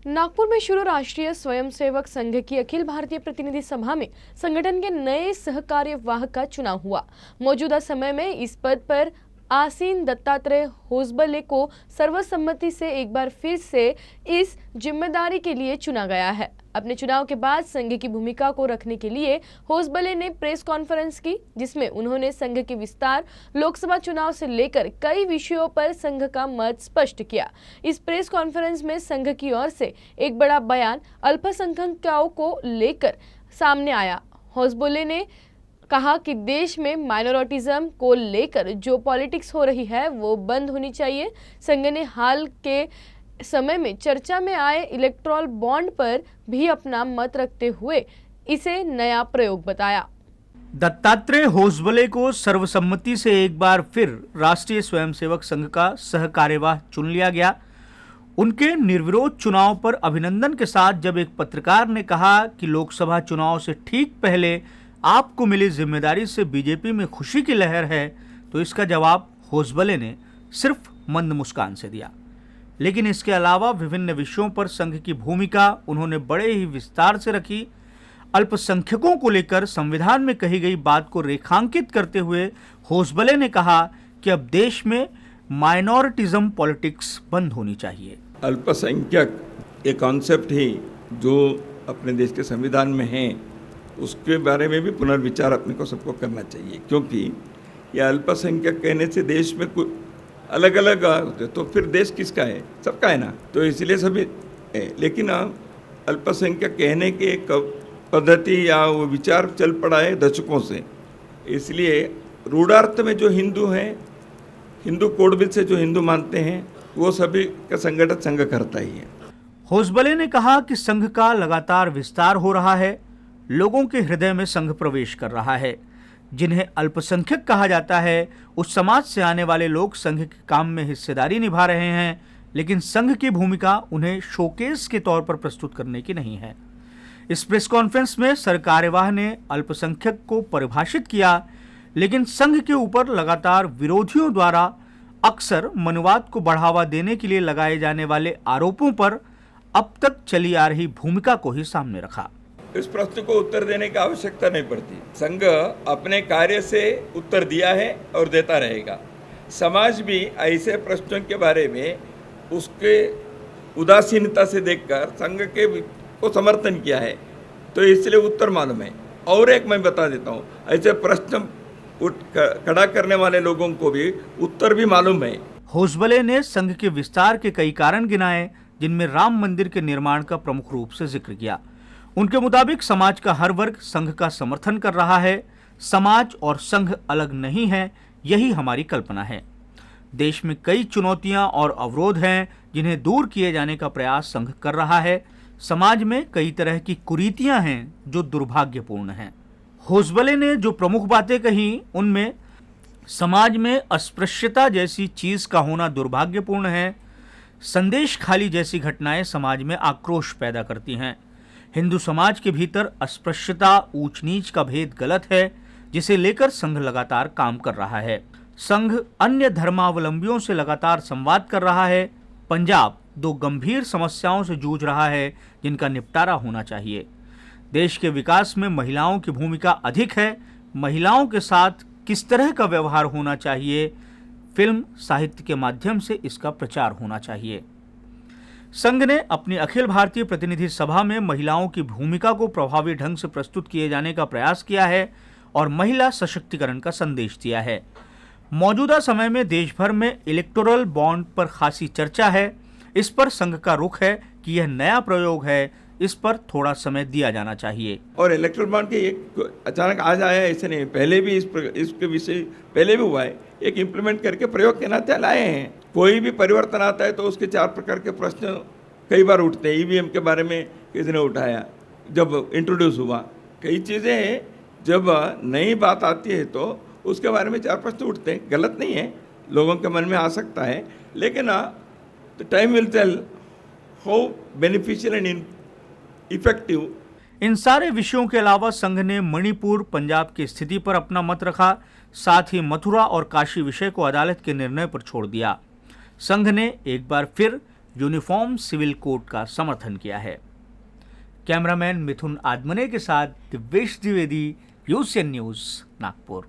नागपुर में शुरू राष्ट्रीय स्वयंसेवक संघ की अखिल भारतीय प्रतिनिधि सभा में संगठन के नए सहकार्यवाह का चुनाव हुआ। मौजूदा समय में इस पद पर आसीन दत्तात्रेय होसबले को सर्वसम्मति से एक बार फिर से इस जिम्मेदारी के लिए चुना गया है। अपने चुनाव के बाद संघ की भूमिका को रखने के लिए होसबले ने प्रेस कॉन्फ्रेंस की, जिसमें उन्होंने संघ के विस्तार, लोकसभा चुनाव से लेकर कई विषयों पर संघ का मत स्पष्ट किया। इस प्रेस कॉन्फ्रेंस में संघ की ओर से एक बड़ा बयान अल्पसंख्यकों को लेकर सामने आया। होसबले ने कहा कि देश में माइनॉरिटिज्म को लेकर जो पॉलिटिक्स हो रही है वो बंद होनी चाहिए। संघ ने हाल के समय में चर्चा में आए इलेक्टोरल बॉन्ड पर भी अपना मत रखते हुए इसे नया प्रयोग बताया। दत्तात्रेय होसबले को सर्वसम्मति से एक बार फिर राष्ट्रीय स्वयंसेवक संघ का सहकार्यवाह चुन लिया गया। उनके निर्विरोध चुनाव पर अभिनंदन के साथ जब एक पत्रकार ने कहा कि लोकसभा चुनाव से ठीक पहले आपको मिली जिम्मेदारी से बीजेपी में खुशी की लहर है, तो इसका जवाब होसबले ने सिर्फ मंद मुस्कान से दिया। लेकिन इसके अलावा विभिन्न विषयों पर संघ की भूमिका उन्होंने बड़े ही विस्तार से रखी। अल्पसंख्यकों को लेकर संविधान में कही गई बात को रेखांकित करते हुए होसबले ने कहा कि अब देश में माइनॉरिटिज्म पॉलिटिक्स बंद होनी चाहिए। अल्पसंख्यक एक कॉन्सेप्ट ही जो अपने देश के संविधान में है, उसके बारे में भी पुनर्विचार अपने को सबको करना चाहिए, क्योंकि यह अल्पसंख्यक कहने से देश में कुछ अलग अलग होते तो फिर देश किसका है? सबका है ना। तो इसलिए सभी है, लेकिन अल्पसंख्यक कहने के एक पद्धति या वो विचार चल पड़ा है दशकों से। इसलिए रूढ़ार्थ में जो हिंदू हैं, हिंदू कोडबिल से जो हिंदू मानते हैं, वो सभी का संगठन संघ करता ही है। होसबले ने कहा कि संघ का लगातार विस्तार हो रहा है, लोगों के हृदय में संघ प्रवेश कर रहा है। जिन्हें अल्पसंख्यक कहा जाता है, उस समाज से आने वाले लोग संघ के काम में हिस्सेदारी निभा रहे हैं, लेकिन संघ की भूमिका उन्हें शोकेस के तौर पर प्रस्तुत करने की नहीं है। इस प्रेस कॉन्फ्रेंस में सरकार्यवाह ने अल्पसंख्यक को परिभाषित किया, लेकिन संघ के ऊपर लगातार विरोधियों द्वारा अक्सर मनुवाद को बढ़ावा देने के लिए लगाए जाने वाले आरोपों पर अब तक चली आ रही भूमिका को ही सामने रखा। इस प्रश्न को उत्तर देने की आवश्यकता नहीं पड़ती। संघ अपने कार्य से उत्तर दिया है और देता रहेगा। समाज भी ऐसे प्रश्नों के बारे में उसके उदासीनता से देखकर संघ के को समर्थन किया है, तो इसलिए उत्तर मालूम है। और एक मैं बता देता हूँ, ऐसे प्रश्न खड़ा करने वाले लोगों को भी उत्तर भी मालूम है। होसबले ने संघ के विस्तार के कई कारण गिनाए, जिनमें राम मंदिर के निर्माण का प्रमुख रूप से जिक्र किया। उनके मुताबिक समाज का हर वर्ग संघ का समर्थन कर रहा है। समाज और संघ अलग नहीं है, यही हमारी कल्पना है। देश में कई चुनौतियां और अवरोध हैं, जिन्हें दूर किए जाने का प्रयास संघ कर रहा है। समाज में कई तरह की कुरीतियां हैं जो दुर्भाग्यपूर्ण हैं। होसबले ने जो प्रमुख बातें कही, उनमें समाज में अस्पृश्यता जैसी चीज का होना दुर्भाग्यपूर्ण है। संदेश खाली जैसी घटनाएं समाज में आक्रोश पैदा करती हैं। हिंदू समाज के भीतर अस्पृश्यता, ऊंच नीच का भेद गलत है, जिसे लेकर संघ लगातार काम कर रहा है। संघ अन्य धर्मावलंबियों से लगातार संवाद कर रहा है। पंजाब दो गंभीर समस्याओं से जूझ रहा है, जिनका निपटारा होना चाहिए। देश के विकास में महिलाओं की भूमिका अधिक है। महिलाओं के साथ किस तरह का व्यवहार होना चाहिए, फिल्म साहित्य के माध्यम से इसका प्रचार होना चाहिए। संघ ने अपनी अखिल भारतीय प्रतिनिधि सभा में महिलाओं की भूमिका को प्रभावी ढंग से प्रस्तुत किए जाने का प्रयास किया है और महिला सशक्तिकरण का संदेश दिया है। मौजूदा समय में देश भर में इलेक्टोरल बॉन्ड पर खासी चर्चा है। इस पर संघ का रुख है कि यह नया प्रयोग है, इस पर थोड़ा समय दिया जाना चाहिए। और इलेक्टोरल बॉन्ड के एक अचानक आज आया ऐसे नहीं, पहले भी इसके विषय पहले भी हुआ है। एक इम्प्लीमेंट करके प्रयोग के नाते लाए हैं। कोई भी परिवर्तन आता है तो उसके 4 प्रकार के प्रश्न कई बार उठते हैं। ईवीएम के बारे में किसी ने उठाया जब इंट्रोड्यूस हुआ। कई चीज़ें जब नई बात आती है तो उसके बारे में 4 प्रश्न उठते हैं। गलत नहीं है, लोगों के मन में आ सकता है, लेकिन time will tell how beneficial and effective. इन सारे विषयों के अलावा संघ ने मणिपुर, पंजाब की स्थिति पर अपना मत रखा। साथ ही मथुरा और काशी विषय को अदालत के निर्णय पर छोड़ दिया। संघ ने एक बार फिर यूनिफॉर्म सिविल कोड का समर्थन किया है। कैमरामैन मिथुन आदमने के साथ दिव्येश द्विवेदी, यूसीएन न्यूज, नागपुर।